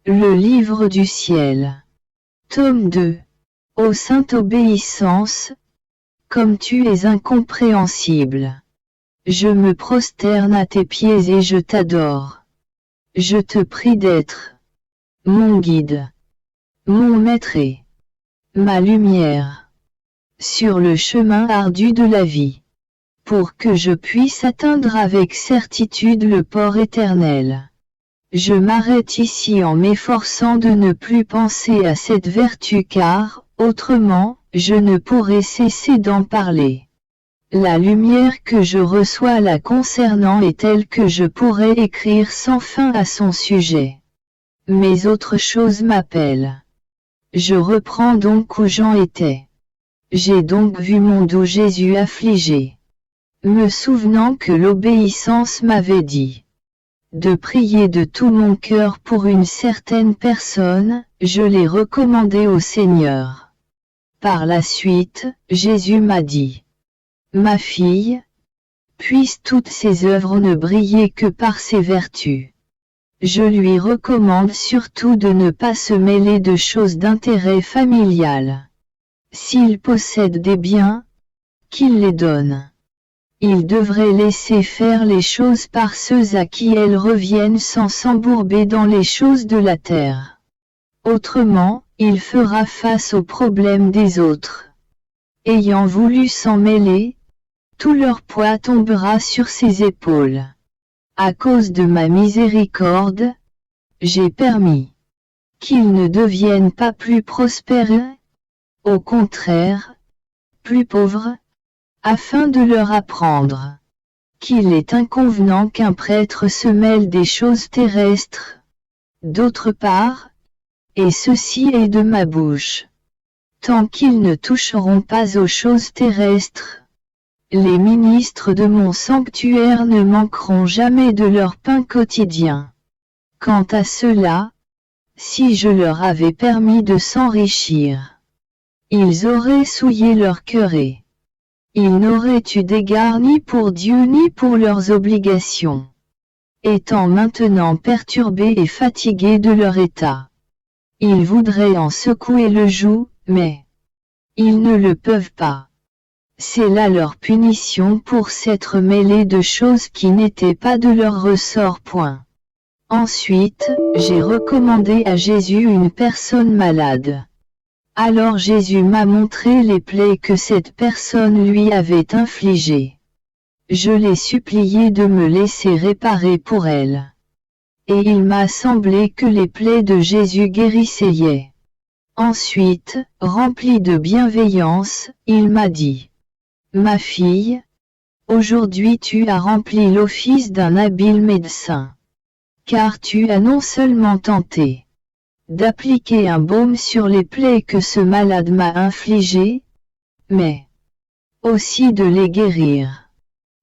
Le livre du ciel. Tome 2. Ô sainte obéissance, comme tu es incompréhensible. Je me prosterne à tes pieds et je t'adore. Je te prie d'être mon guide, mon maître et ma lumière sur le chemin ardu de la vie, pour que je puisse atteindre avec certitude le port éternel. Je m'arrête ici en m'efforçant de ne plus penser à cette vertu car, autrement, je ne pourrais cesser d'en parler. La lumière que je reçois la concernant est telle que je pourrais écrire sans fin à son sujet. Mais autre chose m'appelle. Je reprends donc où j'en étais. J'ai donc vu mon doux Jésus affligé. Me souvenant que l'obéissance m'avait dit de prier de tout mon cœur pour une certaine personne, je l'ai recommandé au Seigneur. Par la suite, Jésus m'a dit: Ma fille, puissent toutes ses œuvres ne briller que par ses vertus. Je lui recommande surtout de ne pas se mêler de choses d'intérêt familial. S'il possède des biens, qu'il les donne. Il devrait laisser faire les choses par ceux à qui elles reviennent sans s'embourber dans les choses de la terre. Autrement, il fera face aux problèmes des autres. Ayant voulu s'en mêler, tout leur poids tombera sur ses épaules. À cause de ma miséricorde, j'ai permis qu'ils ne deviennent pas plus prospères, au contraire, plus pauvres, afin de leur apprendre qu'il est inconvenant qu'un prêtre se mêle des choses terrestres. D'autre part, et ceci est de ma bouche, tant qu'ils ne toucheront pas aux choses terrestres, les ministres de mon sanctuaire ne manqueront jamais de leur pain quotidien. Quant à ceux-là, si je leur avais permis de s'enrichir, ils auraient souillé leur cœur et ils n'auraient eu d'égard ni pour Dieu ni pour leurs obligations, étant maintenant perturbés et fatigués de leur état. Ils voudraient en secouer le joug, mais ils ne le peuvent pas. C'est là leur punition pour s'être mêlés de choses qui n'étaient pas de leur ressort. Point. Ensuite, j'ai recommandé à Jésus une personne malade. Alors Jésus m'a montré les plaies que cette personne lui avait infligées. Je l'ai supplié de me laisser réparer pour elle. Et il m'a semblé que les plaies de Jésus guérissaient. Ensuite, rempli de bienveillance, il m'a dit: Ma fille, aujourd'hui tu as rempli l'office d'un habile médecin. Car tu as non seulement tenté d'appliquer un baume sur les plaies que ce malade m'a infligées, mais aussi de les guérir.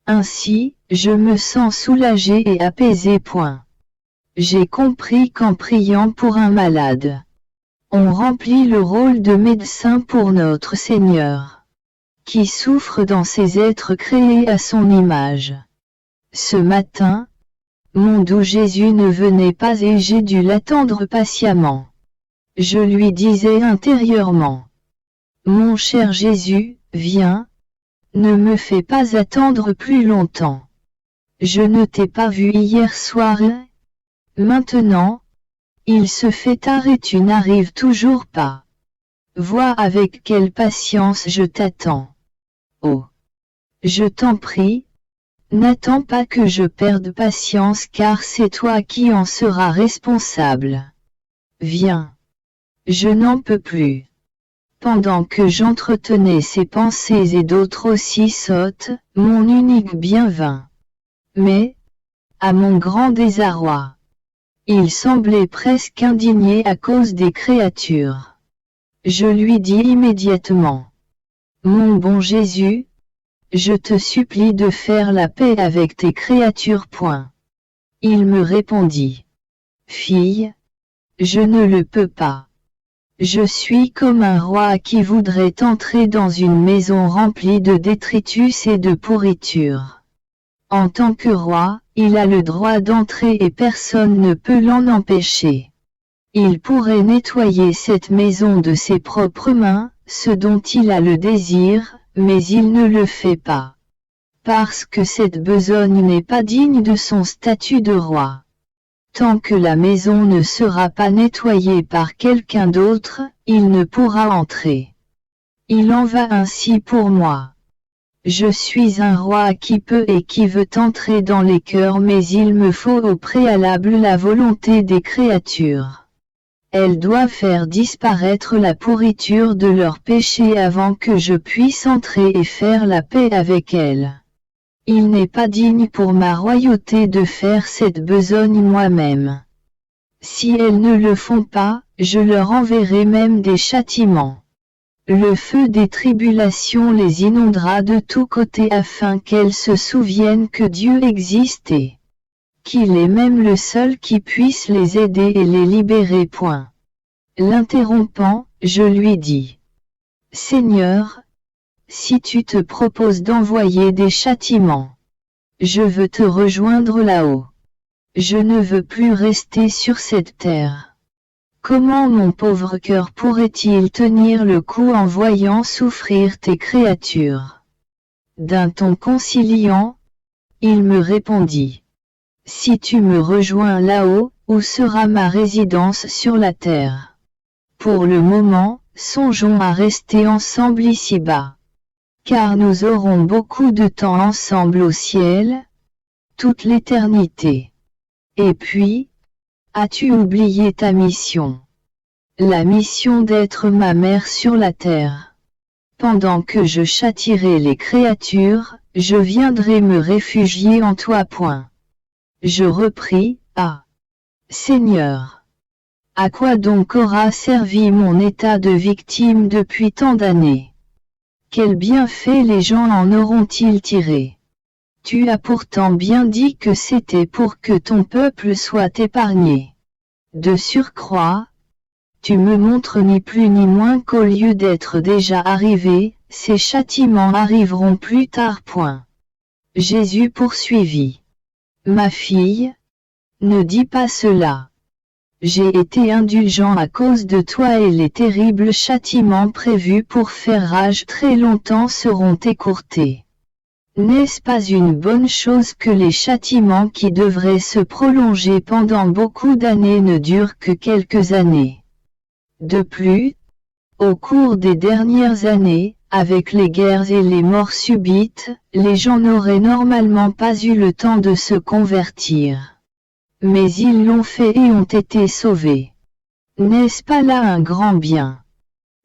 Ainsi, je me sens soulagé et apaisé. Point. J'ai compris qu'en priant pour un malade, on remplit le rôle de médecin pour notre Seigneur, qui souffre dans ces êtres créés à son image. Ce matin, mon doux Jésus ne venait pas et j'ai dû l'attendre patiemment. Je lui disais intérieurement: Mon cher Jésus, viens, ne me fais pas attendre plus longtemps. Je ne t'ai pas vu hier soir. Maintenant, il se fait tard et tu n'arrives toujours pas. Vois avec quelle patience je t'attends. Oh, je t'en prie, n'attends pas que je perde patience car c'est toi qui en seras responsable. Viens. Je n'en peux plus. Pendant que j'entretenais ces pensées et d'autres aussi sottes, mon unique bien vint. Mais, à mon grand désarroi, il semblait presque indigné à cause des créatures. Je lui dis immédiatement: Mon bon Jésus, je te supplie de faire la paix avec tes créatures. Point. Il me répondit: Fille, je ne le peux pas. Je suis comme un roi qui voudrait entrer dans une maison remplie de détritus et de pourriture. En tant que roi, il a le droit d'entrer et personne ne peut l'en empêcher. Il pourrait nettoyer cette maison de ses propres mains, ce dont il a le désir, mais il ne le fait pas. Parce que cette besogne n'est pas digne de son statut de roi. Tant que la maison ne sera pas nettoyée par quelqu'un d'autre, il ne pourra entrer. Il en va ainsi pour moi. Je suis un roi qui peut et qui veut entrer dans les cœurs, mais il me faut au préalable la volonté des créatures. Elles doivent faire disparaître la pourriture de leurs péchés avant que je puisse entrer et faire la paix avec elles. Il n'est pas digne pour ma royauté de faire cette besogne moi-même. Si elles ne le font pas, je leur enverrai même des châtiments. Le feu des tribulations les inondera de tous côtés afin qu'elles se souviennent que Dieu existe et qu'il est même le seul qui puisse les aider et les libérer. Point. L'interrompant, je lui dis: Seigneur, si tu te proposes d'envoyer des châtiments, je veux te rejoindre là-haut. Je ne veux plus rester sur cette terre. Comment mon pauvre cœur pourrait-il tenir le coup en voyant souffrir tes créatures? D'un ton conciliant, il me répondit: Si tu me rejoins là-haut, où sera ma résidence sur la terre? Pour le moment, songeons à rester ensemble ici-bas. Car nous aurons beaucoup de temps ensemble au ciel, toute l'éternité. Et puis, as-tu oublié ta mission? La mission d'être ma mère sur la terre. Pendant que je châtierai les créatures, je viendrai me réfugier en toi. Point. Je repris: Ah! Seigneur! À quoi donc aura servi mon état de victime depuis tant d'années? Quels bienfaits les gens en auront-ils tiré? Tu as pourtant bien dit que c'était pour que ton peuple soit épargné. De surcroît, tu me montres ni plus ni moins qu'au lieu d'être déjà arrivés, ces châtiments arriveront plus tard. Point. Jésus poursuivit: Ma fille, ne dis pas cela. J'ai été indulgent à cause de toi et les terribles châtiments prévus pour faire rage très longtemps seront écourtés. N'est-ce pas une bonne chose que les châtiments qui devraient se prolonger pendant beaucoup d'années ne durent que quelques années? De plus, au cours des dernières années, avec les guerres et les morts subites, les gens n'auraient normalement pas eu le temps de se convertir. Mais ils l'ont fait et ont été sauvés. N'est-ce pas là un grand bien?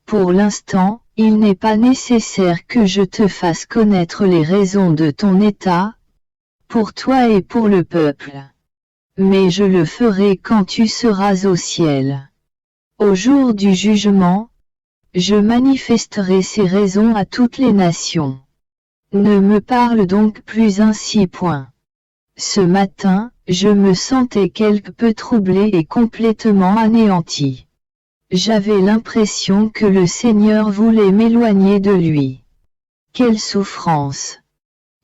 Pour l'instant, il n'est pas nécessaire que je te fasse connaître les raisons de ton état, pour toi et pour le peuple. Mais je le ferai quand tu seras au ciel. Au jour du jugement, je manifesterai ces raisons à toutes les nations. Ne me parle donc plus ainsi. Point. Ce matin, je me sentais quelque peu troublé et complètement anéanti. J'avais l'impression que le Seigneur voulait m'éloigner de lui. Quelle souffrance!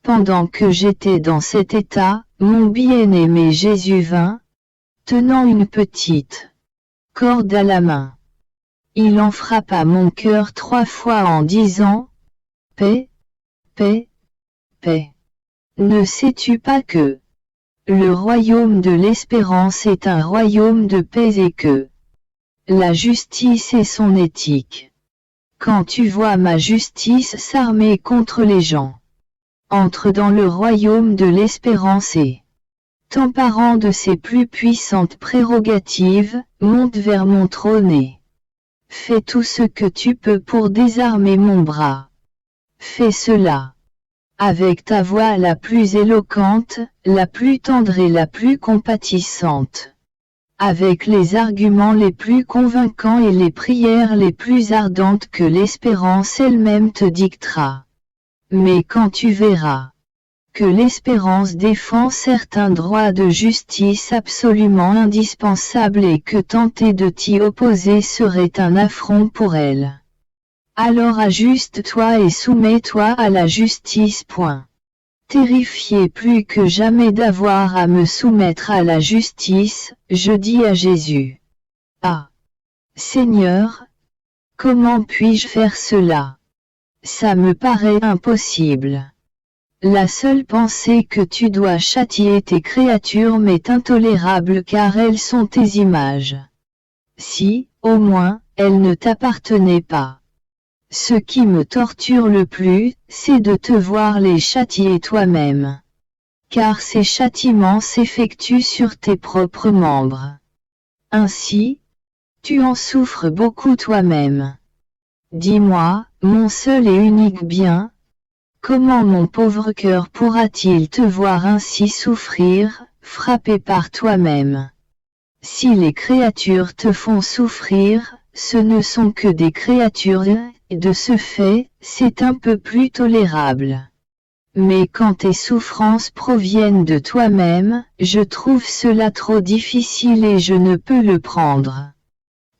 Pendant que j'étais dans cet état, mon bien-aimé Jésus vint, tenant une petite corde à la main. Il en frappa mon cœur 3 fois en disant: Paix, paix, paix. Ne sais-tu pas que le royaume de l'espérance est un royaume de paix et que la justice est son éthique? Quand tu vois ma justice s'armer contre les gens, entre dans le royaume de l'espérance et, t'emparant de ses plus puissantes prérogatives, monte vers mon trône et fais tout ce que tu peux pour désarmer mon bras. Fais cela avec ta voix la plus éloquente, la plus tendre et la plus compatissante. Avec les arguments les plus convaincants et les prières les plus ardentes que l'espérance elle-même te dictera. Mais quand tu verras que l'espérance défend certains droits de justice absolument indispensables et que tenter de t'y opposer serait un affront pour elle, alors ajuste-toi et soumets-toi à la justice. Point. Terrifié plus que jamais d'avoir à me soumettre à la justice, je dis à Jésus: Ah! Seigneur! Comment puis-je faire cela? Ça me paraît impossible. La seule pensée que tu dois châtier tes créatures m'est intolérable car elles sont tes images. Si, au moins, elles ne t'appartenaient pas. Ce qui me torture le plus, c'est de te voir les châtier toi-même. Car ces châtiments s'effectuent sur tes propres membres. Ainsi, tu en souffres beaucoup toi-même. Dis-moi, mon seul et unique bien, comment mon pauvre cœur pourra-t-il te voir ainsi souffrir, frappé par toi-même? Si les créatures te font souffrir, ce ne sont que des créatures, et de ce fait, c'est un peu plus tolérable. Mais quand tes souffrances proviennent de toi-même, je trouve cela trop difficile et je ne peux le prendre.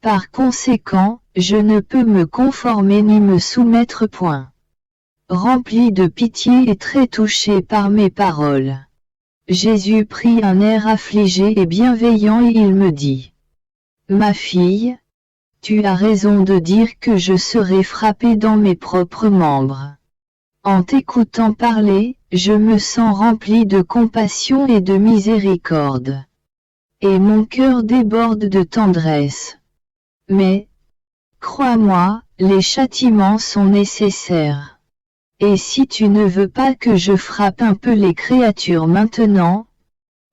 Par conséquent, je ne peux me conformer ni me soumettre point. Rempli de pitié et très touché par mes paroles. Jésus prit un air affligé et bienveillant et il me dit: Ma fille, tu as raison de dire que je serai frappé dans mes propres membres. En t'écoutant parler, je me sens rempli de compassion et de miséricorde. Et mon cœur déborde de tendresse. Mais, crois-moi, les châtiments sont nécessaires. Et si tu ne veux pas que je frappe un peu les créatures maintenant,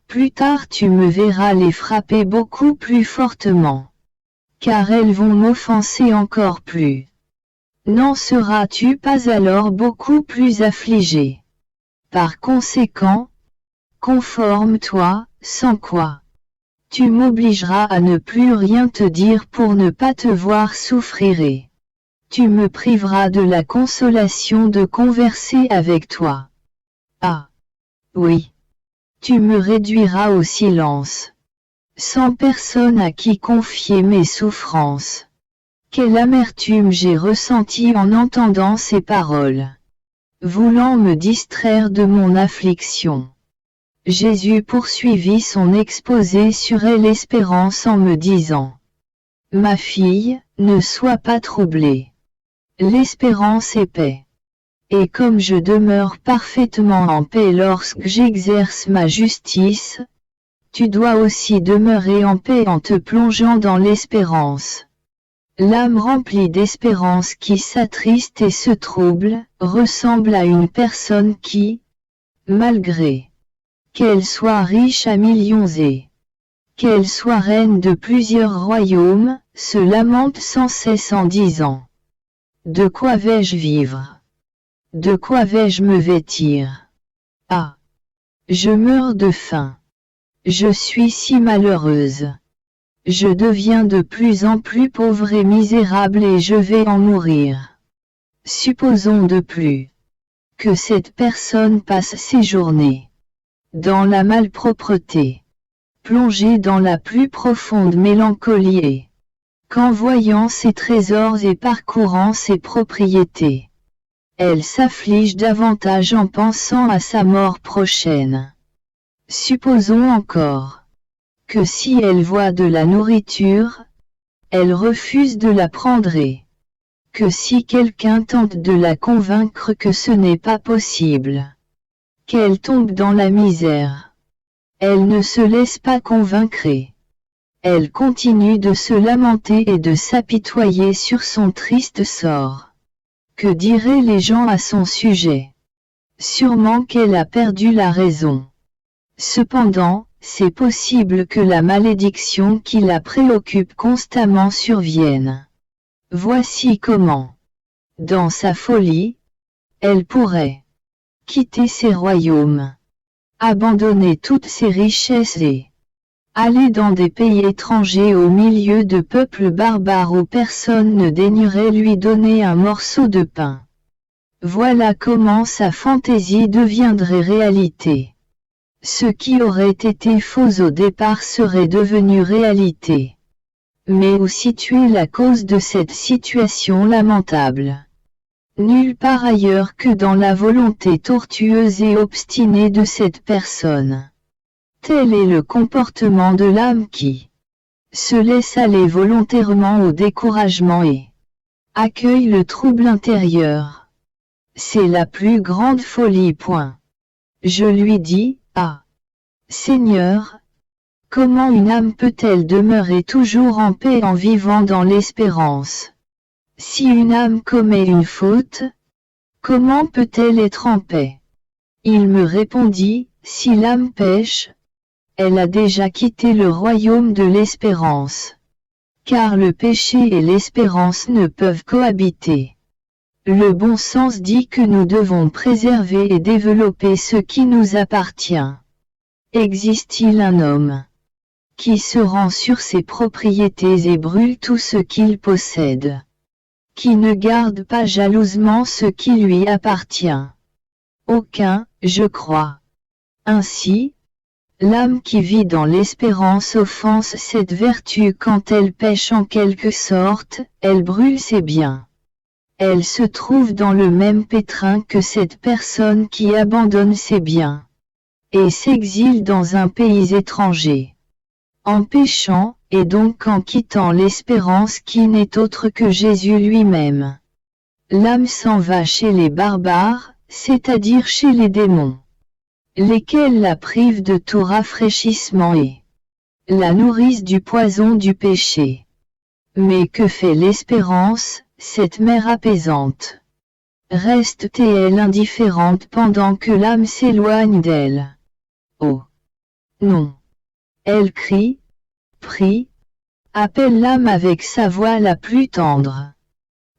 plus tard tu me verras les frapper beaucoup plus fortement. Car elles vont m'offenser encore plus. N'en seras-tu pas alors beaucoup plus affligé? Par conséquent, conforme-toi, sans quoi tu m'obligeras à ne plus rien te dire pour ne pas te voir souffrir et tu me priveras de la consolation de converser avec toi. Ah! Oui. Tu me réduiras au silence. Sans personne à qui confier mes souffrances. Quelle amertume j'ai ressentie en entendant ces paroles. Voulant me distraire de mon affliction. Jésus poursuivit son exposé sur l'espérance en me disant: Ma fille, ne sois pas troublée. L'espérance est paix. Et comme je demeure parfaitement en paix lorsque j'exerce ma justice, tu dois aussi demeurer en paix en te plongeant dans l'espérance. L'âme remplie d'espérance qui s'attriste et se trouble, ressemble à une personne qui, malgré qu'elle soit riche à millions et qu'elle soit reine de plusieurs royaumes, se lamente sans cesse en disant: De quoi vais-je vivre? De quoi vais-je me vêtir? Ah! Je meurs de faim. Je suis si malheureuse. Je deviens de plus en plus pauvre et misérable et je vais en mourir. Supposons de plus que cette personne passe ses journées dans la malpropreté, plongée dans la plus profonde mélancolie et qu'en voyant ses trésors et parcourant ses propriétés, elle s'afflige davantage en pensant à sa mort prochaine. Supposons encore que si elle voit de la nourriture, elle refuse de la prendre et que si quelqu'un tente de la convaincre que ce n'est pas possible, qu'elle tombe dans la misère, elle ne se laisse pas convaincre et elle continue de se lamenter et de s'apitoyer sur son triste sort. Que diraient les gens à son sujet? Sûrement qu'elle a perdu la raison. Cependant, c'est possible que la malédiction qui la préoccupe constamment survienne. Voici comment. Dans sa folie, elle pourrait quitter ses royaumes, abandonner toutes ses richesses et aller dans des pays étrangers au milieu de peuples barbares où personne ne daignerait lui donner un morceau de pain. Voilà comment sa fantaisie deviendrait réalité. Ce qui aurait été faux au départ serait devenu réalité. Mais où situer la cause de cette situation lamentable? Nulle part ailleurs que dans la volonté tortueuse et obstinée de cette personne. Tel est le comportement de l'âme qui se laisse aller volontairement au découragement et accueille le trouble intérieur. C'est la plus grande folie. Je lui dis, ah, Seigneur, comment une âme peut-elle demeurer toujours en paix en vivant dans l'espérance? Si une âme commet une faute, comment peut-elle être en paix? Il me répondit, si l'âme pêche, elle a déjà quitté le royaume de l'espérance. Car le péché et l'espérance ne peuvent cohabiter. Le bon sens dit que nous devons préserver et développer ce qui nous appartient. Existe-t-il un homme qui se rend sur ses propriétés et brûle tout ce qu'il possède, qui ne garde pas jalousement ce qui lui appartient? Aucun, je crois. Ainsi, l'âme qui vit dans l'espérance offense cette vertu quand elle pêche en quelque sorte, elle brûle ses biens. Elle se trouve dans le même pétrin que cette personne qui abandonne ses biens et s'exile dans un pays étranger. En péchant, et donc en quittant l'espérance qui n'est autre que Jésus lui-même, l'âme s'en va chez les barbares, c'est-à-dire chez les démons, lesquels la privent de tout rafraîchissement et la nourrissent du poison du péché. Mais que fait l'espérance, cette mère apaisante? Reste-t-elle indifférente pendant que l'âme s'éloigne d'elle? Oh! Non! Elle crie, prie, appelle l'âme avec sa voix la plus tendre.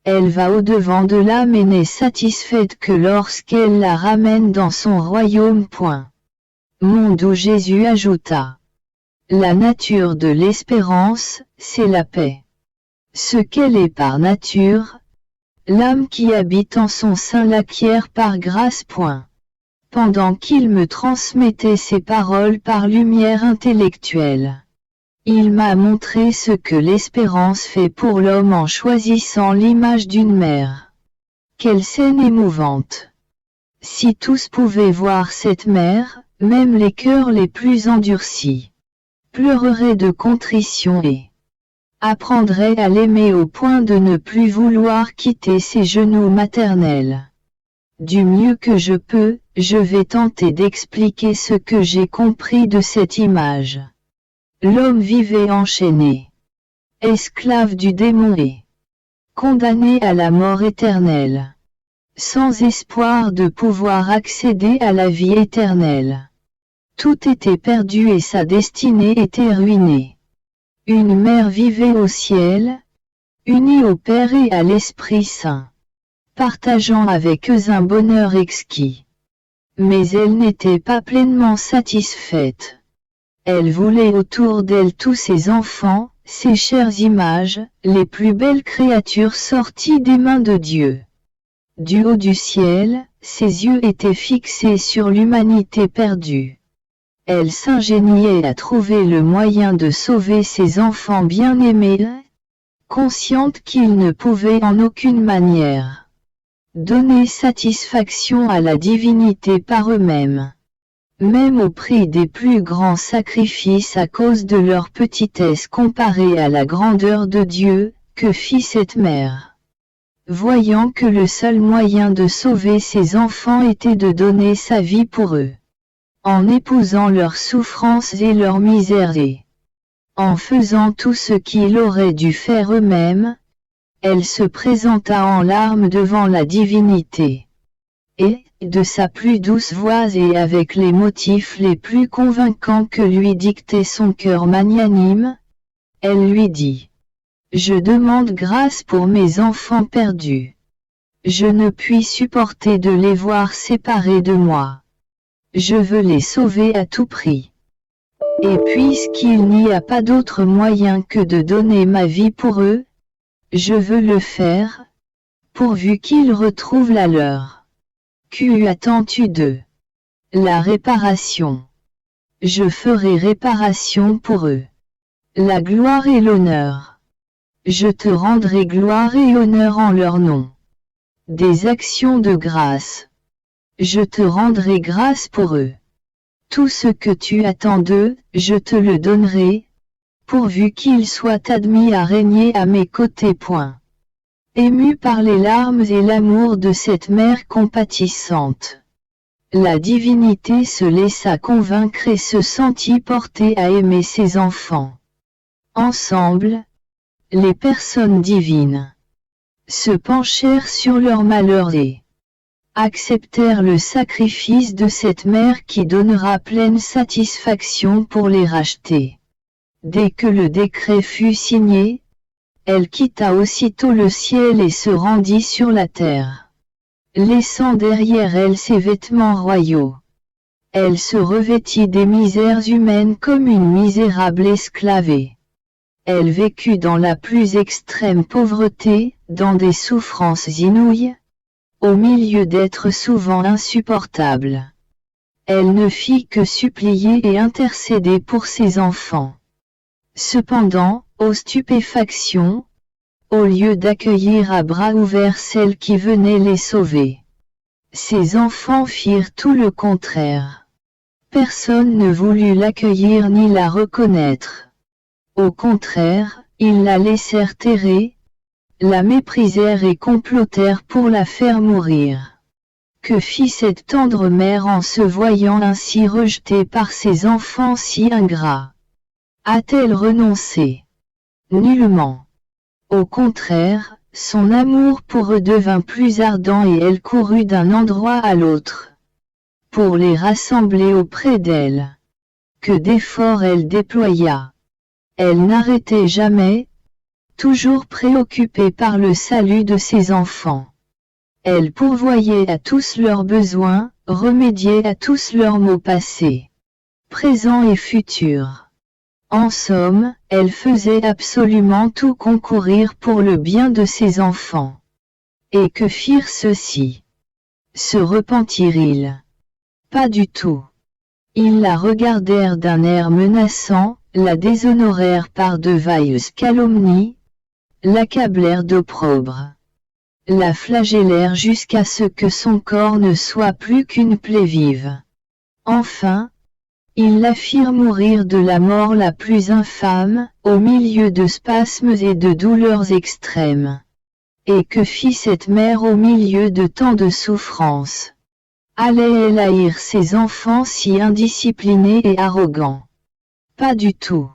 Elle va au-devant de l'âme et n'est satisfaite que lorsqu'elle la ramène dans son royaume. Mon doux Jésus ajouta. La nature de l'espérance, c'est la paix. Ce qu'elle est par nature, l'âme qui habite en son sein l'acquiert par grâce. Pendant qu'il me transmettait ces paroles par lumière intellectuelle, il m'a montré ce que l'espérance fait pour l'homme en choisissant l'image d'une mère. Quelle scène émouvante! Si tous pouvaient voir cette mère, même les cœurs les plus endurcis pleureraient de contrition et apprendraient à l'aimer au point de ne plus vouloir quitter ses genoux maternels. Du mieux que je peux, je vais tenter d'expliquer ce que j'ai compris de cette image. L'homme vivait enchaîné, esclave du démon et condamné à la mort éternelle, sans espoir de pouvoir accéder à la vie éternelle. Tout était perdu et sa destinée était ruinée. Une mère vivait au ciel, unie au Père et à l'Esprit Saint, partageant avec eux un bonheur exquis. Mais elle n'était pas pleinement satisfaite. Elle voulait autour d'elle tous ses enfants, ses chères images, les plus belles créatures sorties des mains de Dieu. Du haut du ciel, ses yeux étaient fixés sur l'humanité perdue. Elle s'ingéniait à trouver le moyen de sauver ses enfants bien-aimés, consciente qu'ils ne pouvaient en aucune manière donner satisfaction à la divinité par eux-mêmes, même au prix des plus grands sacrifices à cause de leur petitesse comparée à la grandeur de Dieu. Que fit cette mère? Voyant que le seul moyen de sauver ses enfants était de donner sa vie pour eux, en épousant leurs souffrances et leurs misères et en faisant tout ce qu'ils auraient dû faire eux-mêmes, elle se présenta en larmes devant la divinité. Et, de sa plus douce voix et avec les motifs les plus convaincants que lui dictait son cœur magnanime, elle lui dit: « Je demande grâce pour mes enfants perdus. Je ne puis supporter de les voir séparés de moi. Je veux les sauver à tout prix. Et puisqu'il n'y a pas d'autre moyen que de donner ma vie pour eux, je veux le faire, pourvu qu'ils retrouvent la leur. Que attends-tu d'eux? La réparation. Je ferai réparation pour eux. La gloire et l'honneur. Je te rendrai gloire et honneur en leur nom. Des actions de grâce. Je te rendrai grâce pour eux. Tout ce que tu attends d'eux, je te le donnerai, pourvu qu'il soit admis à régner à mes côtés. Ému par les larmes et l'amour de cette mère compatissante, la divinité se laissa convaincre et se sentit portée à aimer ses enfants. Ensemble, les personnes divines se penchèrent sur leur malheur et acceptèrent le sacrifice de cette mère qui donnera pleine satisfaction pour les racheter. Dès que le décret fut signé, elle quitta aussitôt le ciel et se rendit sur la terre, laissant derrière elle ses vêtements royaux. Elle se revêtit des misères humaines comme une misérable esclave. Elle vécut dans la plus extrême pauvreté, dans des souffrances inouïes, au milieu d'êtres souvent insupportables. Elle ne fit que supplier et intercéder pour ses enfants. Cependant, ô stupéfaction, au lieu d'accueillir à bras ouverts celle qui venait les sauver, ses enfants firent tout le contraire. Personne ne voulut l'accueillir ni la reconnaître. Au contraire, ils la laissèrent errer, la méprisèrent et complotèrent pour la faire mourir. Que fit cette tendre mère en se voyant ainsi rejetée par ses enfants si ingrats? A-t-elle renoncé? Nullement. Au contraire, son amour pour eux devint plus ardent et elle courut d'un endroit à l'autre pour les rassembler auprès d'elle. Que d'efforts elle déploya! Elle n'arrêtait jamais, toujours préoccupée par le salut de ses enfants. Elle pourvoyait à tous leurs besoins, remédiait à tous leurs maux passés, présents et futurs. En somme, elle faisait absolument tout concourir pour le bien de ses enfants. Et que firent ceux-ci? Se repentirent-ils? Pas du tout. Ils la regardèrent d'un air menaçant, la déshonorèrent par de vaines calomnies, l'accablèrent d'opprobre, la flagellèrent jusqu'à ce que son corps ne soit plus qu'une plaie vive. Enfin, ils la firent mourir de la mort la plus infâme, au milieu de spasmes et de douleurs extrêmes. Et que fit cette mère au milieu de tant de souffrances? Allait-elle haïr ses enfants si indisciplinés et arrogants? Pas du tout.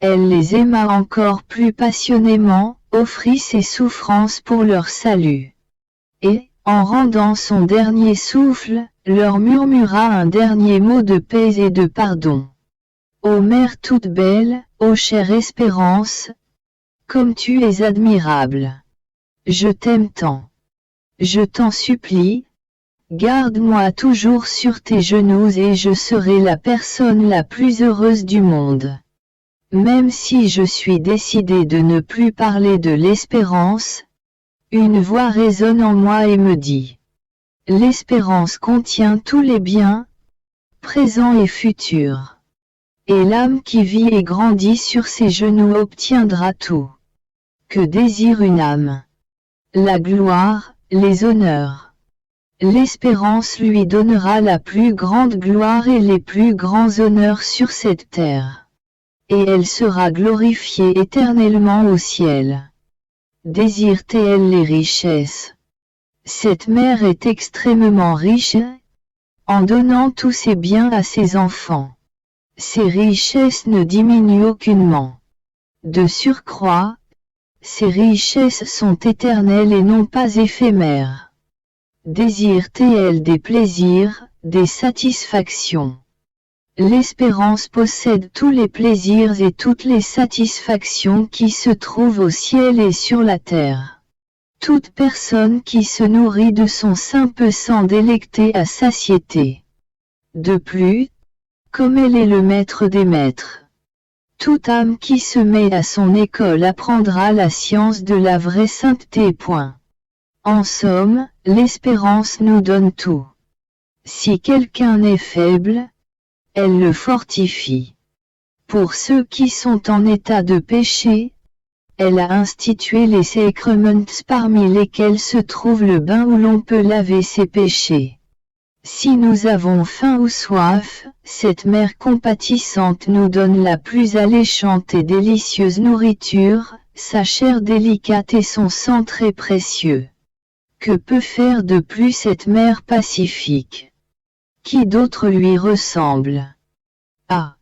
Elle les aima encore plus passionnément, offrit ses souffrances pour leur salut. Et, en rendant son dernier souffle, leur murmura un dernier mot de paix et de pardon. Ô mère toute belle, ô chère espérance, comme tu es admirable. Je t'aime tant. Je t'en supplie, garde-moi toujours sur tes genoux et je serai la personne la plus heureuse du monde. Même si je suis décidé de ne plus parler de l'espérance, une voix résonne en moi et me dit: l'espérance contient tous les biens, présents et futurs. Et l'âme qui vit et grandit sur ses genoux obtiendra tout. Que désire une âme? La gloire, les honneurs. L'espérance lui donnera la plus grande gloire et les plus grands honneurs sur cette terre. Et elle sera glorifiée éternellement au ciel. Désire-t-elle les richesses? Cette mère est extrêmement riche, en donnant tous ses biens à ses enfants. Ses richesses ne diminuent aucunement. De surcroît, ses richesses sont éternelles et non pas éphémères. Désire-t-elle des plaisirs, des satisfactions? L'espérance possède tous les plaisirs et toutes les satisfactions qui se trouvent au ciel et sur la terre. Toute personne qui se nourrit de son sein peut s'en délecter à satiété. De plus, comme elle est le maître des maîtres, toute âme qui se met à son école apprendra la science de la vraie sainteté. En somme, l'espérance nous donne tout. Si quelqu'un est faible, elle le fortifie. Pour ceux qui sont en état de péché, elle a institué les sacraments parmi lesquels se trouve le bain où l'on peut laver ses péchés. Si nous avons faim ou soif, cette mère compatissante nous donne la plus alléchante et délicieuse nourriture, sa chair délicate et son sang très précieux. Que peut faire de plus cette mère pacifique? Qui d'autre lui ressemble? Ah!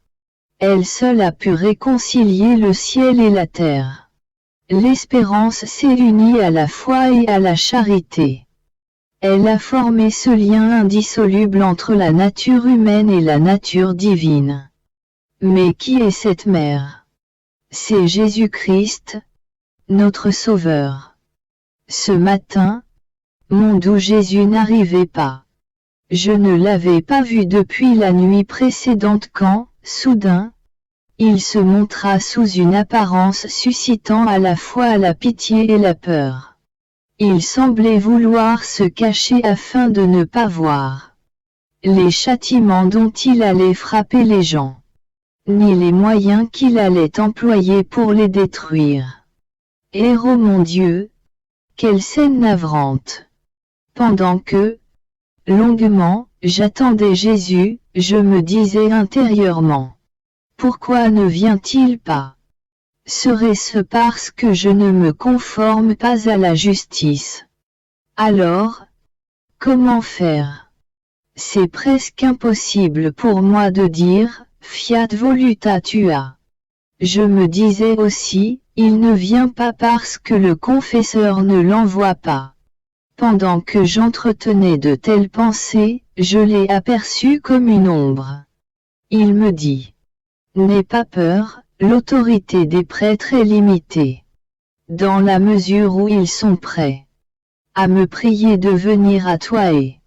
Elle seule a pu réconcilier le ciel et la terre. L'espérance s'est unie à la foi et à la charité. Elle a formé ce lien indissoluble entre la nature humaine et la nature divine. Mais qui est cette mère? C'est Jésus-Christ, notre Sauveur. Ce matin, monde où Jésus n'arrivait pas. Je ne l'avais pas vu depuis la nuit précédente quand, soudain, il se montra sous une apparence suscitant à la fois la pitié et la peur. Il semblait vouloir se cacher afin de ne pas voir les châtiments dont il allait frapper les gens, ni les moyens qu'il allait employer pour les détruire. Et oh mon Dieu, quelle scène navrante! Pendant que, longuement, j'attendais Jésus, je me disais intérieurement: pourquoi ne vient-il pas? Serait-ce parce que je ne me conforme pas à la justice? Alors, comment faire? C'est presque impossible pour moi de dire, fiat voluta tua. Je me disais aussi, il ne vient pas parce que le confesseur ne l'envoie pas. Pendant que j'entretenais de telles pensées, je l'ai aperçu comme une ombre. Il me dit: n'aie pas peur, l'autorité des prêtres est limitée. Dans la mesure où ils sont prêts à me prier de venir à toi et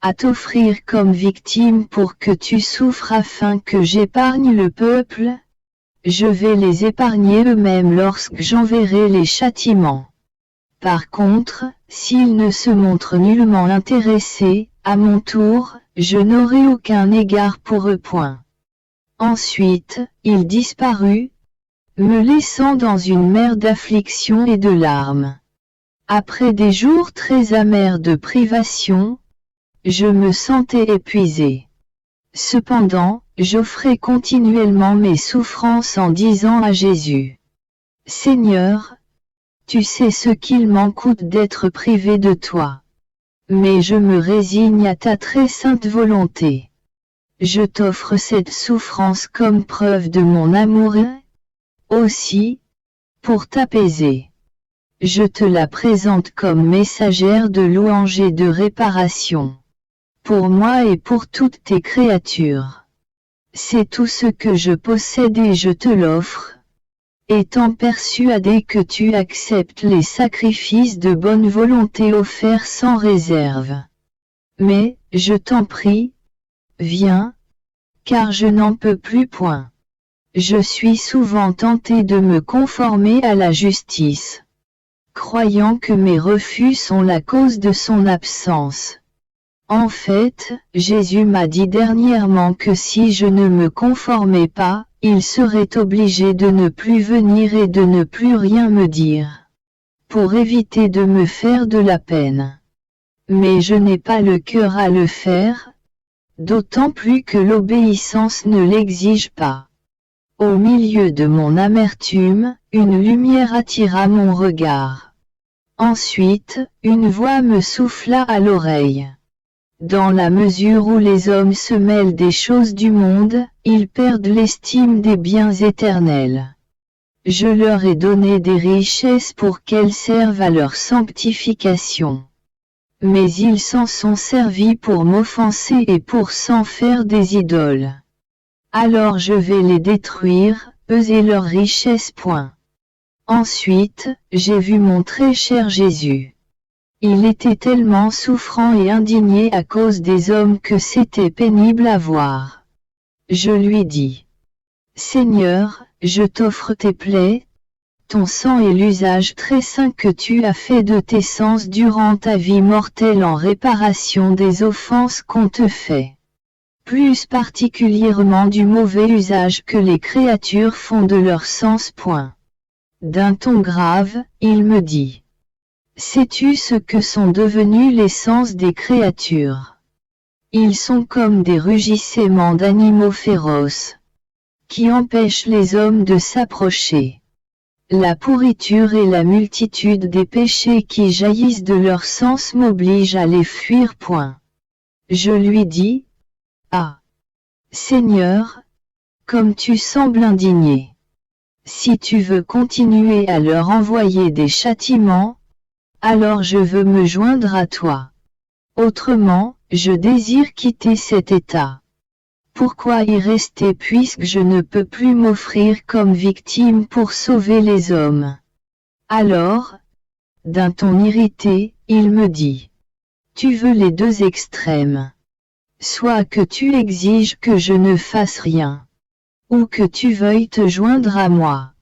à t'offrir comme victime pour que tu souffres afin que j'épargne le peuple, je vais les épargner eux-mêmes lorsque j'enverrai les châtiments. Par contre, s'ils ne se montrent nullement intéressés, à mon tour, je n'aurai aucun égard pour eux. Ensuite, il disparut, me laissant dans une mer d'affliction et de larmes. Après des jours très amers de privation, je me sentais épuisé. Cependant, j'offrais continuellement mes souffrances en disant à Jésus: Seigneur, tu sais ce qu'il m'en coûte d'être privé de toi. Mais je me résigne à ta très sainte volonté. Je t'offre cette souffrance comme preuve de mon amour et, aussi, pour t'apaiser, je te la présente comme messagère de louange et de réparation. Pour moi et pour toutes tes créatures. C'est tout ce que je possède et je te l'offre, étant persuadé que tu acceptes les sacrifices de bonne volonté offerts sans réserve. Mais, je t'en prie, viens, car je n'en peux plus. Je suis souvent tenté de me conformer à la justice, croyant que mes refus sont la cause de son absence. En fait, Jésus m'a dit dernièrement que si je ne me conformais pas, il serait obligé de ne plus venir et de ne plus rien me dire, pour éviter de me faire de la peine. Mais je n'ai pas le cœur à le faire, d'autant plus que l'obéissance ne l'exige pas. Au milieu de mon amertume, une lumière attira mon regard. Ensuite, une voix me souffla à l'oreille. Dans la mesure où les hommes se mêlent des choses du monde, ils perdent l'estime des biens éternels. Je leur ai donné des richesses pour qu'elles servent à leur sanctification. Mais ils s'en sont servis pour m'offenser et pour s'en faire des idoles. Alors je vais les détruire, eux et leurs richesses. Ensuite, j'ai vu mon très cher Jésus. Il était tellement souffrant et indigné à cause des hommes que c'était pénible à voir. Je lui dis: Seigneur, je t'offre tes plaies, ton sang et l'usage très saint que tu as fait de tes sens durant ta vie mortelle en réparation des offenses qu'on te fait. Plus particulièrement du mauvais usage que les créatures font de leur sens. D'un ton grave, il me dit: sais-tu ce que sont devenus les sens des créatures? Ils sont comme des rugissements d'animaux féroces, qui empêchent les hommes de s'approcher. La pourriture et la multitude des péchés qui jaillissent de leur sens m'obligent à les fuir. Je lui dis, ah, Seigneur, comme tu sembles indigné. Si tu veux continuer à leur envoyer des châtiments, alors je veux me joindre à toi. Autrement, je désire quitter cet état. Pourquoi y rester puisque je ne peux plus m'offrir comme victime pour sauver les hommes? Alors, d'un ton irrité, il me dit, tu veux les deux extrêmes. Soit que tu exiges que je ne fasse rien, ou que tu veuilles te joindre à moi.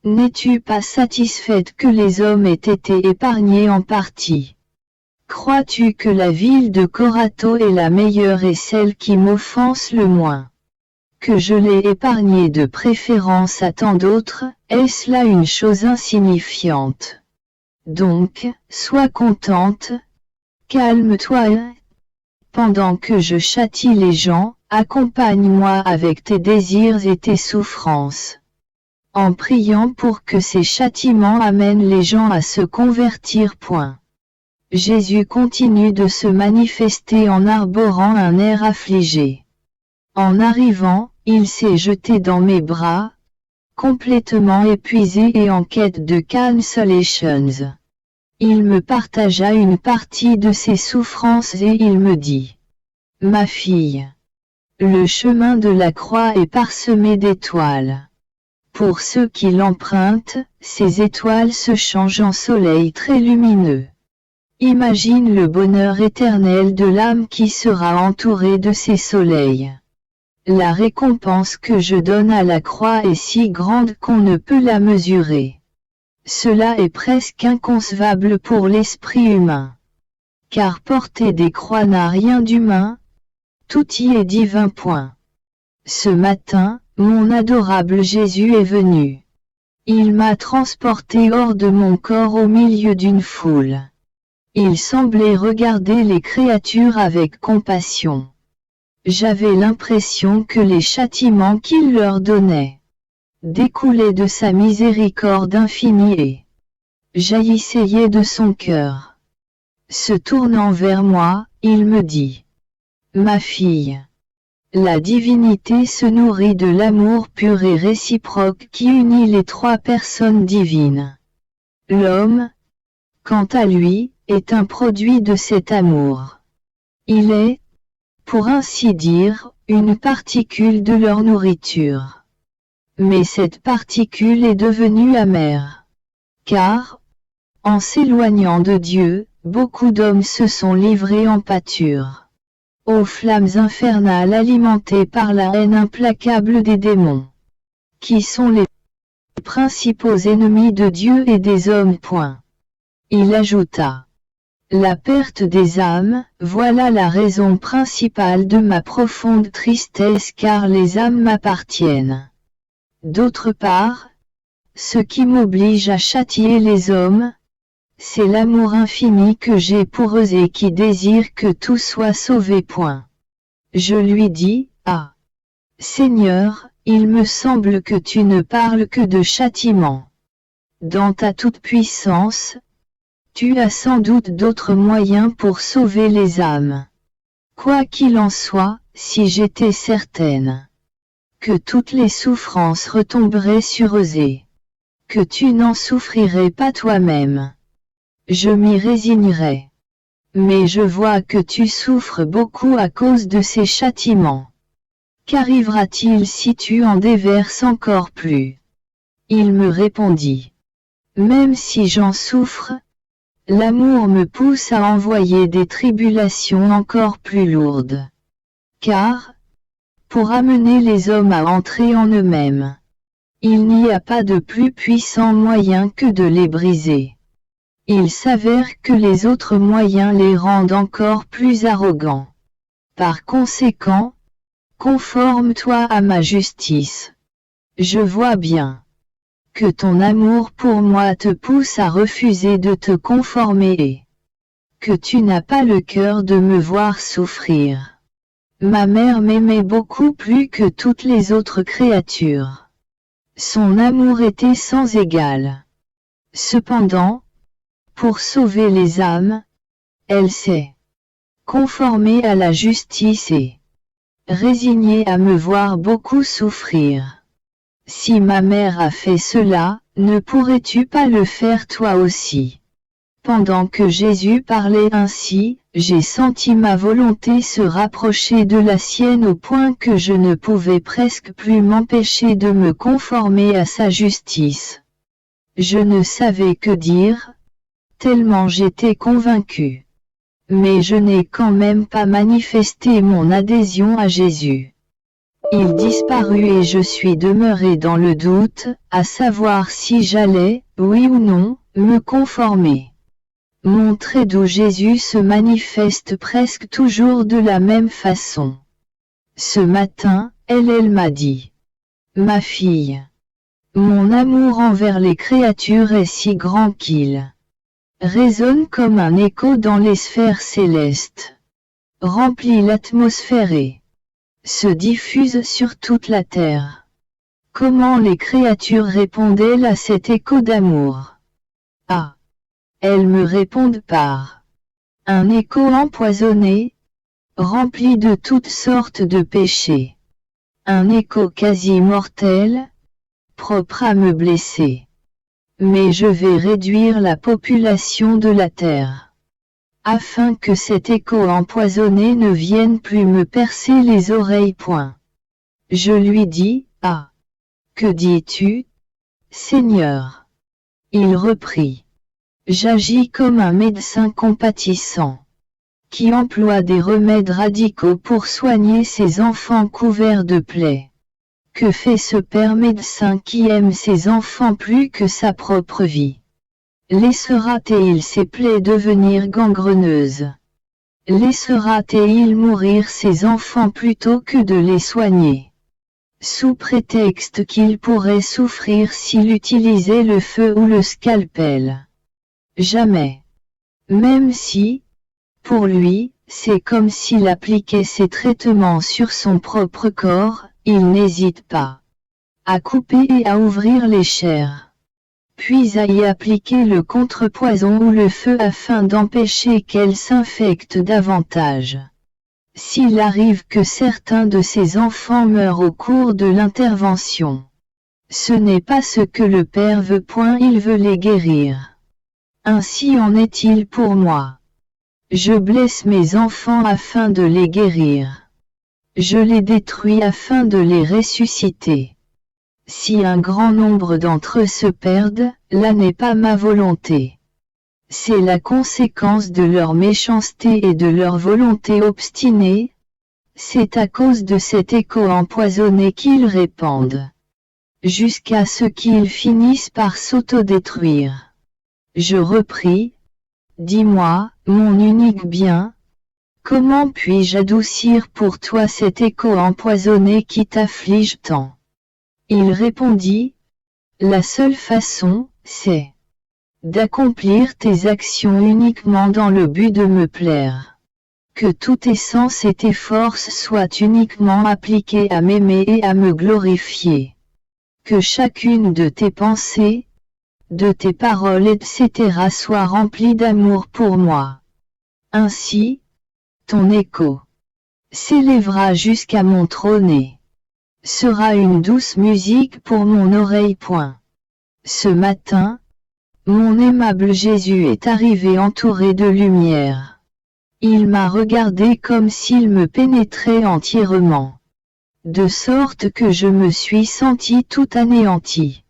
N'es-tu pas satisfaite que les hommes aient été épargnés en partie? Crois-tu que la ville de Corato est la meilleure et celle qui m'offense le moins? Que je l'ai épargnée de préférence à tant d'autres, est-ce là une chose insignifiante? Donc, sois contente, calme-toi, pendant que je châtie les gens, accompagne-moi avec tes désirs et tes souffrances. En priant pour que ces châtiments amènent les gens à se convertir. Jésus continue de se manifester en arborant un air affligé. En arrivant, il s'est jeté dans mes bras, complètement épuisé et en quête de consolations. Il me partagea une partie de ses souffrances et il me dit, ma fille, le chemin de la croix est parsemé d'étoiles. Pour ceux qui l'empruntent, ces étoiles se changent en soleil très lumineux. Imagine le bonheur éternel de l'âme qui sera entourée de ces soleils. La récompense que je donne à la croix est si grande qu'on ne peut la mesurer. Cela est presque inconcevable pour l'esprit humain. Car porter des croix n'a rien d'humain, tout y est divin. Ce matin, mon adorable Jésus est venu. Il m'a transporté hors de mon corps au milieu d'une foule. Il semblait regarder les créatures avec compassion. J'avais l'impression que les châtiments qu'il leur donnait découlaient de sa miséricorde infinie et jaillissaient de son cœur. Se tournant vers moi, il me dit, ma fille, la divinité se nourrit de l'amour pur et réciproque qui unit les trois personnes divines. L'homme, quant à lui, est un produit de cet amour. Il est, pour ainsi dire, une particule de leur nourriture. Mais cette particule est devenue amère. Car, en s'éloignant de Dieu, beaucoup d'hommes se sont livrés en pâture aux flammes infernales alimentées par la haine implacable des démons, qui sont les principaux ennemis de Dieu et des hommes. Il ajouta, la perte des âmes, voilà la raison principale de ma profonde tristesse car les âmes m'appartiennent. D'autre part, ce qui m'oblige à châtier les hommes, c'est l'amour infini que j'ai pour eux et qui désire que tout soit sauvé. Je lui dis, ah, Seigneur, il me semble que tu ne parles que de châtiment. Dans ta toute-puissance, tu as sans doute d'autres moyens pour sauver les âmes. Quoi qu'il en soit, si j'étais certaine que toutes les souffrances retomberaient sur eux et que tu n'en souffrirais pas toi-même, je m'y résignerais. Mais je vois que tu souffres beaucoup à cause de ces châtiments. Qu'arrivera-t-il si tu en déverses encore plus? Il me répondit. Même si j'en souffre, l'amour me pousse à envoyer des tribulations encore plus lourdes. Car, pour amener les hommes à entrer en eux-mêmes, il n'y a pas de plus puissant moyen que de les briser. Il s'avère que les autres moyens les rendent encore plus arrogants. Par conséquent, conforme-toi à ma justice. Je vois bien que ton amour pour moi te pousse à refuser de te conformer et que tu n'as pas le cœur de me voir souffrir. Ma mère m'aimait beaucoup plus que toutes les autres créatures. Son amour était sans égal. Cependant, pour sauver les âmes, elle s'est conformée à la justice et résignée à me voir beaucoup souffrir. Si ma mère a fait cela, ne pourrais-tu pas le faire toi aussi? Pendant que Jésus parlait ainsi, j'ai senti ma volonté se rapprocher de la sienne au point que je ne pouvais presque plus m'empêcher de me conformer à sa justice. Je ne savais que dire, tellement j'étais convaincu. Mais je n'ai quand même pas manifesté mon adhésion à Jésus. Il disparut et je suis demeuré dans le doute, à savoir si j'allais, oui ou non, me conformer. Mon trait d'où Jésus se manifeste presque toujours de la même façon. Ce matin, elle m'a dit. Ma fille. Mon amour envers les créatures est si grand qu'il résonne comme un écho dans les sphères célestes. Remplit l'atmosphère et se diffuse sur toute la terre. Comment les créatures répondent-elles à cet écho d'amour? Ah! Elles me répondent par un écho empoisonné, rempli de toutes sortes de péchés. Un écho quasi mortel, propre à me blesser. Mais je vais réduire la population de la terre, afin que cet écho empoisonné ne vienne plus me percer les oreilles. Je lui dis, ah! Que dis-tu, Seigneur? Il reprit. J'agis comme un médecin compatissant, qui emploie des remèdes radicaux pour soigner ses enfants couverts de plaies. Que fait ce père médecin qui aime ses enfants plus que sa propre vie? Laissera-t-il ses plaies devenir gangreneuses? Laissera-t-il mourir ses enfants plutôt que de les soigner? Sous prétexte qu'il pourrait souffrir s'il utilisait le feu ou le scalpel. Jamais. Même si, pour lui, c'est comme s'il appliquait ses traitements sur son propre corps, il n'hésite pas à couper et à ouvrir les chairs, puis à y appliquer le contrepoison ou le feu afin d'empêcher qu'elles s'infectent davantage. S'il arrive que certains de ses enfants meurent au cours de l'intervention, ce n'est pas ce que le Père veut. Il veut les guérir. Ainsi en est-il pour moi. Je blesse mes enfants afin de les guérir. Je les détruis afin de les ressusciter. Si un grand nombre d'entre eux se perdent, là n'est pas ma volonté. C'est la conséquence de leur méchanceté et de leur volonté obstinée. C'est à cause de cet écho empoisonné qu'ils répandent, jusqu'à ce qu'ils finissent par s'autodétruire. Je repris, dis-moi, mon unique bien, comment puis-je adoucir pour toi cet écho empoisonné qui t'afflige tant? Il répondit, la seule façon, c'est d'accomplir tes actions uniquement dans le but de me plaire. Que tout tes sens et tes forces soient uniquement appliqués à m'aimer et à me glorifier. Que chacune de tes pensées, de tes paroles etc. soit remplie d'amour pour moi. Ainsi, ton écho s'élèvera jusqu'à mon trône et sera une douce musique pour mon oreille. Ce matin, mon aimable Jésus est arrivé entouré de lumière. Il m'a regardé comme s'il me pénétrait entièrement, de sorte que je me suis senti tout anéanti.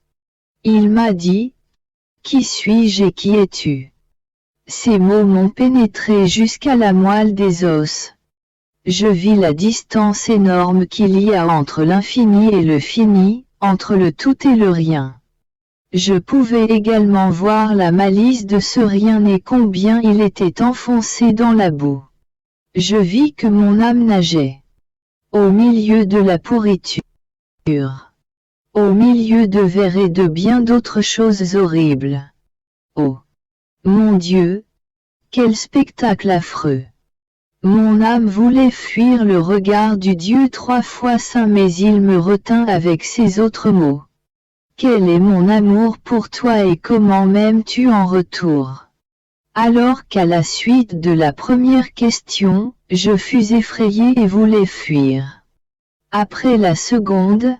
Il m'a dit, qui suis-je et qui es-tu? Ces mots m'ont pénétré jusqu'à la moelle des os. Je vis la distance énorme qu'il y a entre l'infini et le fini, entre le tout et le rien. Je pouvais également voir la malice de ce rien et combien il était enfoncé dans la boue. Je vis que mon âme nageait au milieu de la pourriture, au milieu de vers et de bien d'autres choses horribles. Oh! Mon Dieu! Quel spectacle affreux! Mon âme voulait fuir le regard du Dieu 3 fois saint, mais il me retint avec ces autres mots. Quel est mon amour pour toi et comment m'aimes-tu en retour? Alors qu'à la suite de la première question, je fus effrayé et voulais fuir. Après la seconde,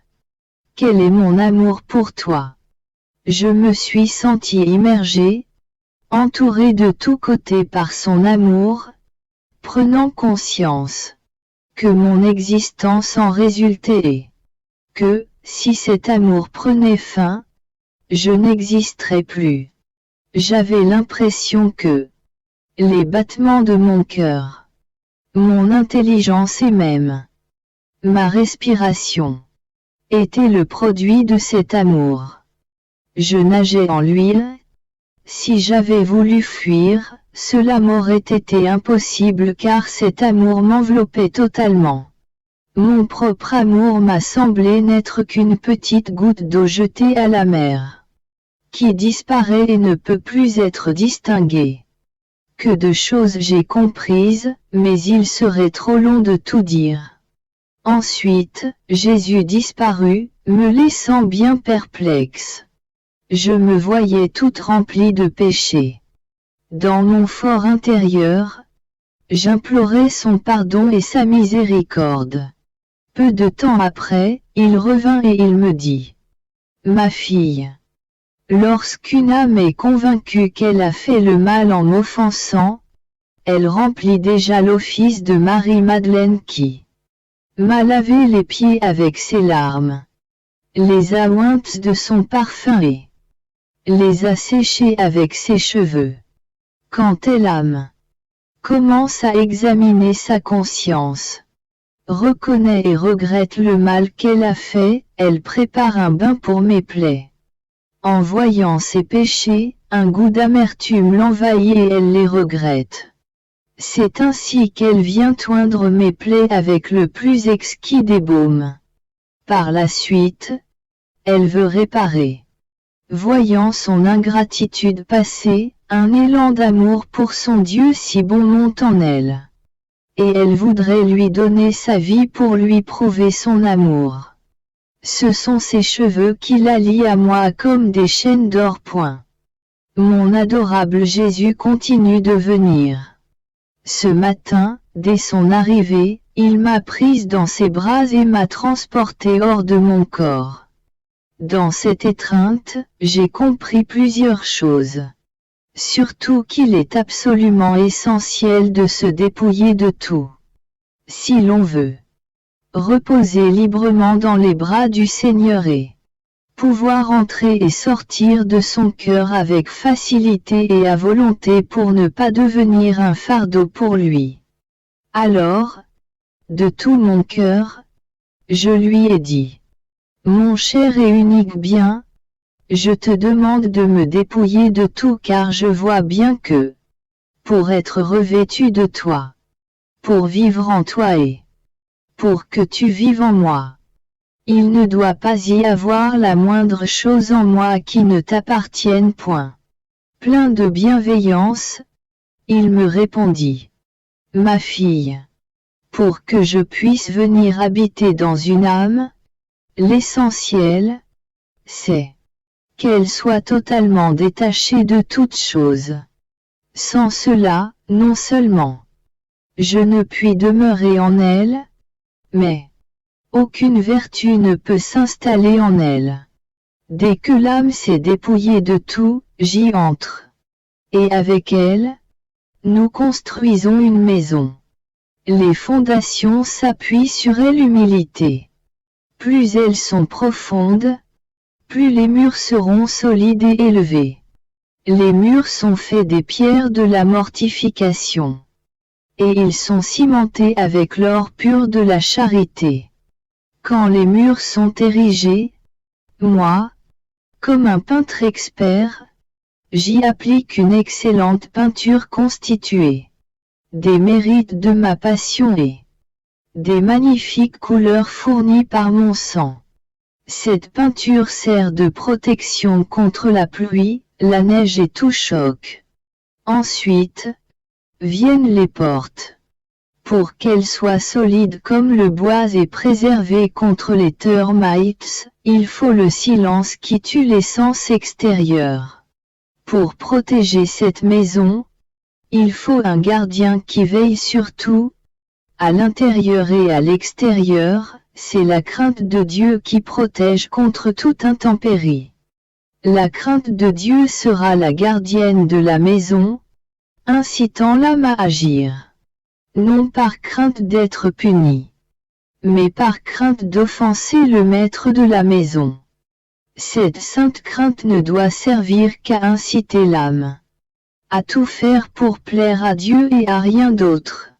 quel est mon amour pour toi? Je me suis senti immergé, entouré de tous côtés par son amour, prenant conscience que mon existence en résultait et que, si cet amour prenait fin, je n'existerais plus. J'avais l'impression que les battements de mon cœur, mon intelligence et même ma respiration étaient le produit de cet amour. Je nageais en lui. Si j'avais voulu fuir, cela m'aurait été impossible car cet amour m'enveloppait totalement. Mon propre amour m'a semblé n'être qu'une petite goutte d'eau jetée à la mer, qui disparaît et ne peut plus être distinguée. Que de choses j'ai comprises, mais il serait trop long de tout dire. Ensuite, Jésus disparut, me laissant bien perplexe. Je me voyais toute remplie de péchés. Dans mon fort intérieur, j'implorais son pardon et sa miséricorde. Peu de temps après, il revint et il me dit: Ma fille, lorsqu'une âme est convaincue qu'elle a fait le mal en m'offensant, elle remplit déjà l'office de Marie-Madeleine qui m'a lavé les pieds avec ses larmes, les a ointes de son parfum et les a séchés avec ses cheveux. Quand l'âme commence à examiner sa conscience, reconnaît et regrette le mal qu'elle a fait, elle prépare un bain pour mes plaies. En voyant ses péchés, un goût d'amertume l'envahit et elle les regrette. C'est ainsi qu'elle vient oindre mes plaies avec le plus exquis des baumes. Par la suite, elle veut réparer. Voyant son ingratitude passer, un élan d'amour pour son Dieu si bon monte en elle. Et elle voudrait lui donner sa vie pour lui prouver son amour. Ce sont ses cheveux qui la lient à moi comme des chaînes d'or. Mon adorable Jésus continue de venir. Ce matin, dès son arrivée, il m'a prise dans ses bras et m'a transportée hors de mon corps. Dans cette étreinte, j'ai compris plusieurs choses. Surtout qu'il est absolument essentiel de se dépouiller de tout. Si l'on veut reposer librement dans les bras du Seigneur et pouvoir entrer et sortir de son cœur avec facilité et à volonté pour ne pas devenir un fardeau pour lui. Alors, de tout mon cœur, je lui ai dit: Mon cher et unique bien, je te demande de me dépouiller de tout car je vois bien que, pour être revêtu de toi, pour vivre en toi et pour que tu vives en moi, il ne doit pas y avoir la moindre chose en moi qui ne t'appartienne point. Plein de bienveillance, il me répondit: Ma fille, pour que je puisse venir habiter dans une âme, l'essentiel, c'est qu'elle soit totalement détachée de toute chose. Sans cela, non seulement je ne puis demeurer en elle, mais aucune vertu ne peut s'installer en elle. Dès que l'âme s'est dépouillée de tout, j'y entre. Et avec elle, nous construisons une maison. Les fondations s'appuient sur l'humilité. Plus elles sont profondes, plus les murs seront solides et élevés. Les murs sont faits des pierres de la mortification. Et ils sont cimentés avec l'or pur de la charité. Quand les murs sont érigés, moi, comme un peintre expert, j'y applique une excellente peinture constituée des mérites de ma passion et des magnifiques couleurs fournies par mon sang. Cette peinture sert de protection contre la pluie, la neige et tout choc. Ensuite, viennent les portes. Pour qu'elle soit solide comme le bois et préservée contre les termites, il faut le silence qui tue les sens extérieurs. Pour protéger cette maison, il faut un gardien qui veille sur tout, à l'intérieur et à l'extérieur, c'est la crainte de Dieu qui protège contre toute intempérie. La crainte de Dieu sera la gardienne de la maison, incitant l'âme à agir. Non par crainte d'être puni, mais par crainte d'offenser le maître de la maison. Cette sainte crainte ne doit servir qu'à inciter l'âme à tout faire pour plaire à Dieu et à rien d'autre.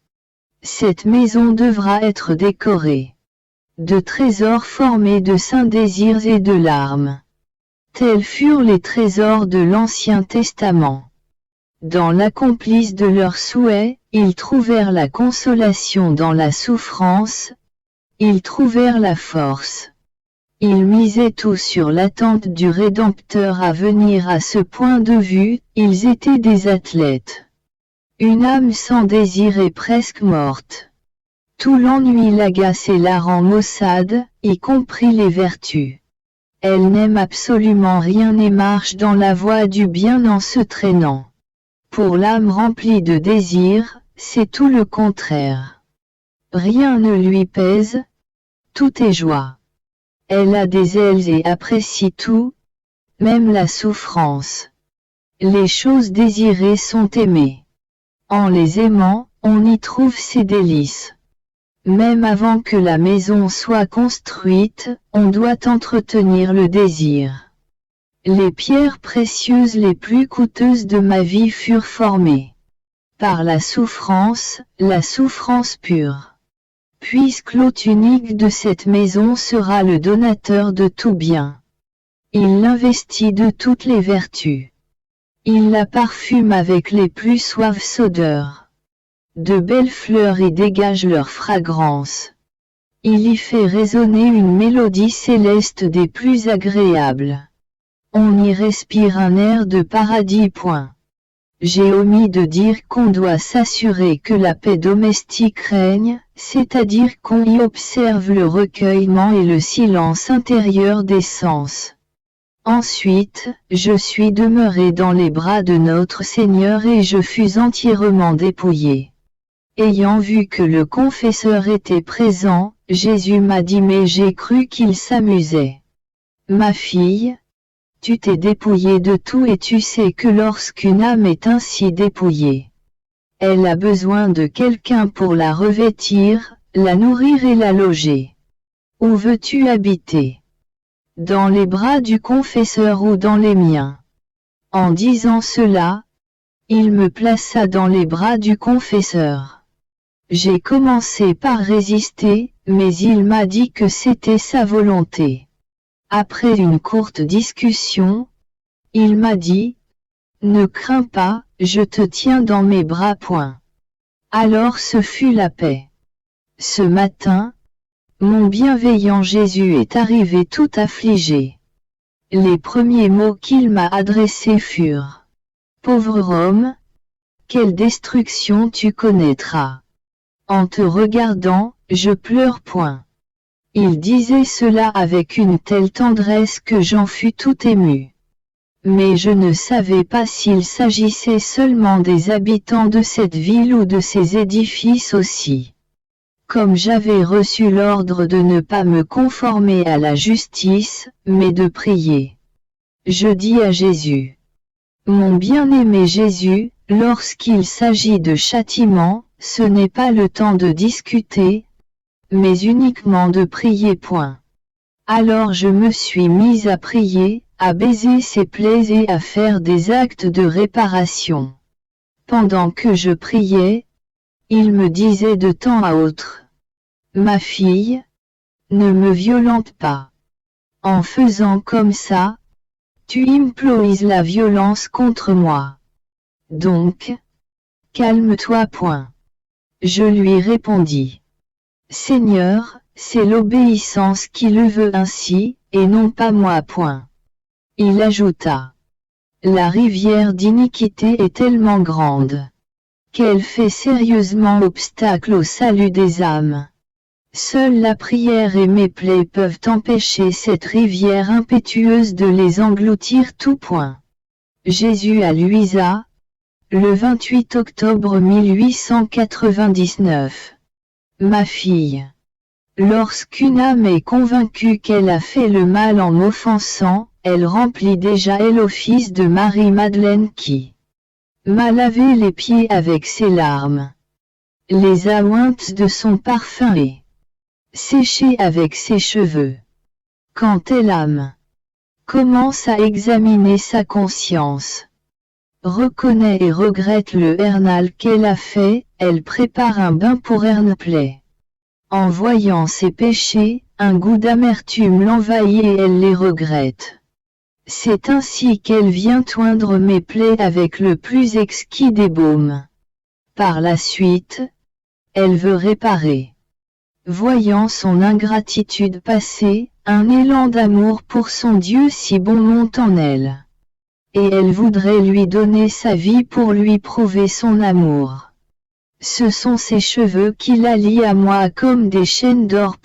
Cette maison devra être décorée de trésors formés de saints désirs et de larmes. Tels furent les trésors de l'Ancien Testament. Dans l'accomplissement de leurs souhaits, ils trouvèrent la consolation dans la souffrance, ils trouvèrent la force. Ils misaient tout sur l'attente du Rédempteur à venir. À ce point de vue, ils étaient des athlètes. Une âme sans désir est presque morte. Tout l'ennui l'agace et la rend maussade, y compris les vertus. Elle n'aime absolument rien et marche dans la voie du bien en se traînant. Pour l'âme remplie de désir, c'est tout le contraire. Rien ne lui pèse, tout est joie. Elle a des ailes et apprécie tout, même la souffrance. Les choses désirées sont aimées. En les aimant, on y trouve ses délices. Même avant que la maison soit construite, on doit entretenir le désir. Les pierres précieuses les plus coûteuses de ma vie furent formées par la souffrance pure. Puisque l'hôte unique de cette maison sera le donateur de tout bien. Il l'investit de toutes les vertus. Il la parfume avec les plus suaves odeurs. De belles fleurs y dégagent leur fragrance. Il y fait résonner une mélodie céleste des plus agréables. On y respire un air de paradis. J'ai omis de dire qu'on doit s'assurer que la paix domestique règne, c'est-à-dire qu'on y observe le recueillement et le silence intérieur des sens. Ensuite, je suis demeuré dans les bras de notre Seigneur et je fus entièrement dépouillé. Ayant vu que le confesseur était présent, Jésus m'a dit mais j'ai cru qu'il s'amusait. Ma fille, tu t'es dépouillée de tout et tu sais que lorsqu'une âme est ainsi dépouillée, elle a besoin de quelqu'un pour la revêtir, la nourrir et la loger. Où veux-tu habiter? Dans les bras du confesseur ou dans les miens? En disant cela, il me plaça dans les bras du confesseur. J'ai commencé par résister, mais il m'a dit que c'était sa volonté. Après une courte discussion, il m'a dit, « Ne crains pas, je te tiens dans mes bras. » Alors ce fut la paix. Ce matin, mon bienveillant Jésus est arrivé tout affligé. Les premiers mots qu'il m'a adressés furent, « Pauvre homme, quelle destruction tu connaîtras. En te regardant, je pleure. » Il disait cela avec une telle tendresse que j'en fus tout ému. Mais je ne savais pas s'il s'agissait seulement des habitants de cette ville ou de ses édifices aussi. Comme j'avais reçu l'ordre de ne pas me conformer à la justice, mais de prier, je dis à Jésus, « Mon bien-aimé Jésus, lorsqu'il s'agit de châtiment, ce n'est pas le temps de discuter, mais uniquement de prier. » Alors je me suis mise à prier, à baiser ses plaies et à faire des actes de réparation. Pendant que je priais, il me disait de temps à autre, « Ma fille, ne me violente pas. En faisant comme ça, tu emploies la violence contre moi. Donc, calme-toi. » Je lui répondis, « Seigneur, c'est l'obéissance qui le veut ainsi, et non pas moi. » Il ajouta, « La rivière d'iniquité est tellement grande qu'elle fait sérieusement obstacle au salut des âmes. Seule la prière et mes plaies peuvent empêcher cette rivière impétueuse de les engloutir tout point. Jésus à Louisa, le 28 octobre 1899. Ma fille. Lorsqu'une âme est convaincue qu'elle a fait le mal en m'offensant, elle remplit déjà l'office de Marie-Madeleine qui m'a lavé les pieds avec ses larmes, les a ointes de son parfum et séchées avec ses cheveux. Quand elle commence à examiner sa conscience, reconnaît et regrette le mal qu'elle a fait, elle prépare un bain pour Ernplay. En voyant ses péchés, un goût d'amertume l'envahit et elle les regrette. C'est ainsi qu'elle vient oindre mes plaies avec le plus exquis des baumes. Par la suite, elle veut réparer. Voyant son ingratitude passer, un élan d'amour pour son Dieu si bon monte en elle. Et elle voudrait lui donner sa vie pour lui prouver son amour. Ce sont ses cheveux qui la lient à moi comme des chaînes d'or.